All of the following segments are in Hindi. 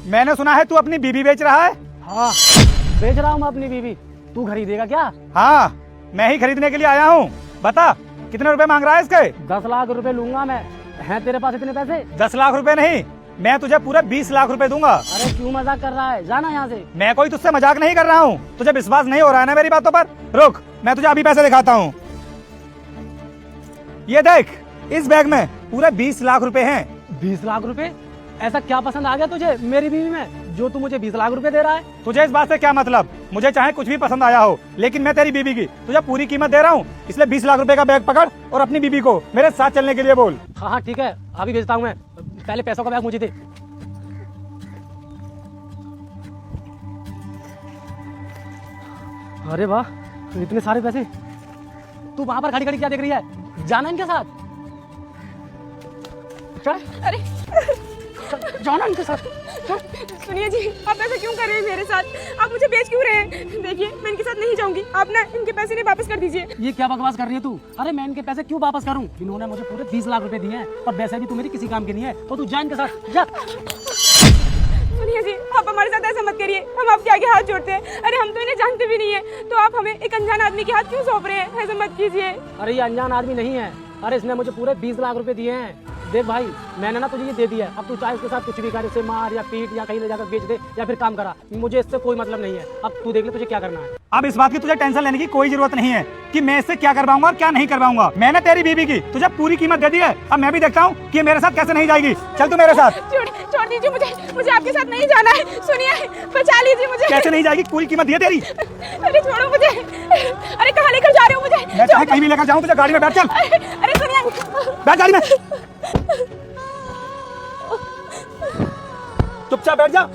मैंने सुना है तू अपनी बीबी बेच रहा है। हाँ बेच रहा हूँ मैं अपनी बीबी। तू खरीदेगा क्या? हाँ मैं ही खरीदने के लिए आया हूँ। बता कितने रुपए मांग रहा है इसके? 10 लाख रुपए लूंगा मैं। हैं तेरे पास इतने पैसे? 10 लाख रुपए नहीं, मैं तुझे पूरे 20 लाख रुपए दूंगा। अरे क्यों मजाक कर रहा है, जाना यहाँ से। मैं कोई तुझसे मजाक नहीं कर रहा हूँ, तुझे विश्वास नहीं हो रहा है ना मेरी बातों पर। रुक मैं तुझे अभी पैसे दिखाता हूँ। ये देख इस बैग में पूरे 20 लाख रुपए हैं। 20 लाख रुपए? ऐसा क्या पसंद आ गया तुझे मेरी बीवी में जो तू मुझे 20 लाख रुपए दे रहा है? तुझे इस बात से क्या मतलब? मुझे चाहे कुछ भी पसंद आया हो, लेकिन मैं तेरी बीबी की तुझे पूरी कीमत दे रहा हूँ। इसलिए 20 लाख रुपए का बैग पकड़ और अपनी बीबी को मेरे साथ चलने के लिए बोल। हाँ हाँ ठीक है, अभी भेजता हूँ मैं। पहले पैसों का बैग मुझे दे। अरे वाह इतने सारे पैसे। तू वहां पर खड़ी खड़ी क्या देख रही है? जाना इनके साथ। चल अरे जाना इनके साथ। सुनिए जी, आप ऐसा क्यों कर रहे हैं मेरे साथ? आप मुझे बेच क्यों रहे हैं? देखिए मैं इनके साथ नहीं जाऊंगी। आप ना इनके पैसे नहीं वापस कर दीजिए। ये क्या बकवास कर रही है तू? अरे मैं इनके पैसे क्यों वापस करूं? इन्होंने मुझे पूरे 20 लाख रुपए दिए हैं और वैसे भी तू मेरी किसी काम की नहीं है, तो तू जा इनके साथ जा। सुनिए जी, आप हमारे साथ ऐसा मत करिए। हम आपके आगे हाथ जोड़ते हैं। अरे हम तो इन्हें जानते भी नहीं है, तो आप हमें एक अनजान आदमी के हाथ क्यों सौंप रहे हैं? ऐसा मत कीजिए। अरे ये अनजान आदमी नहीं है। अरे इसने मुझे पूरे 20 लाख रुपए दिए हैं। देख भाई मैंने ना तुझे ये दे दिया है, अब तू चाहे उसके साथ कुछ भी कर, इसे मार या पीट या कहीं ले जाकर बेच दे या फिर काम करा, मुझे इससे कोई मतलब नहीं है। अब तू देख ले तुझे क्या करना है। अब इस बात की तुझे टेंशन लेने की कोई जरूरत नहीं है कि मैं इससे क्या करवाऊंगा और क्या नहीं करवाऊंगा। मैंने तेरी बीबी की तुझे पूरी कीमत दे दी है। अब मैं भी देखता हूँ कि मेरे साथ कैसे नहीं जाएगी। चल तू मेरे साथ। छोड़ दीजिए मुझे आपके साथ नहीं जाना है। सुनिए बचा लीजिए मुझे। कैसे नहीं जाएगी? पूरी कीमत दी है तेरी। अरे छोड़ो मुझे। अरे कहाँ लेकर जा रहे हो मुझे? मैं चाहे कहीं भी लेकर जाऊँ, तुझे गाड़ी में बैठ। चल अरे सुनिए, बैठ गाड़ी में, चुपचाप बैठ जा।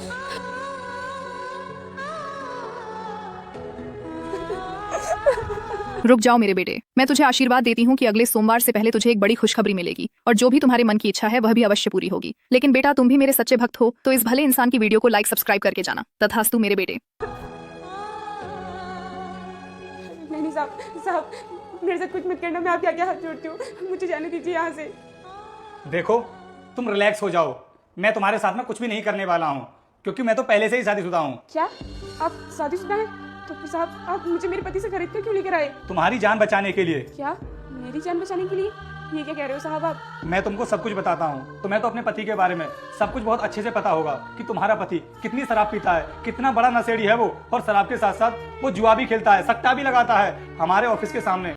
रुक जाओ मेरे बेटे, मैं तुझे आशीर्वाद देती हूँ कि अगले सोमवार से पहले तुझे एक बड़ी खुशखबरी मिलेगी और जो भी तुम्हारे मन की इच्छा है वह भी अवश्य पूरी होगी। लेकिन बेटा तुम भी मेरे सच्चे भक्त हो, तो इस भले इंसान की वीडियो को लाइक सब्सक्राइब करके जाना। तथास्तु मेरे बेटे। नहीं साहब मेरे साथ कुछ मत करना। मैं आपके आगे हाथ जोड़ती हूँ, मुझे जाने दीजिए यहाँ से। देखो तुम रिलैक्स हो जाओ, मैं तुम्हारे साथ में कुछ भी नहीं करने वाला हूँ, क्योंकि मैं तो पहले से ही शादीशुदा हूँ। क्या आप शादीशुदा हैं? तो फिर साहब आप मुझे मेरे पति से खरीद कर क्यों लेकर आए? तुम्हारी जान बचाने के लिए। क्या मेरी जान बचाने के लिए? ये क्या कह रहे हो साहब आप? मैं तुमको सब कुछ बताता हूँ। तुम्हें तो अपने पति के बारे में सब कुछ बहुत अच्छे से पता होगा कि तुम्हारा पति कितनी शराब पीता है, कितना बड़ा नशेड़ी है वो, और शराब के साथ साथ वो जुआ भी खेलता है, सट्टा भी लगाता है हमारे ऑफिस के सामने।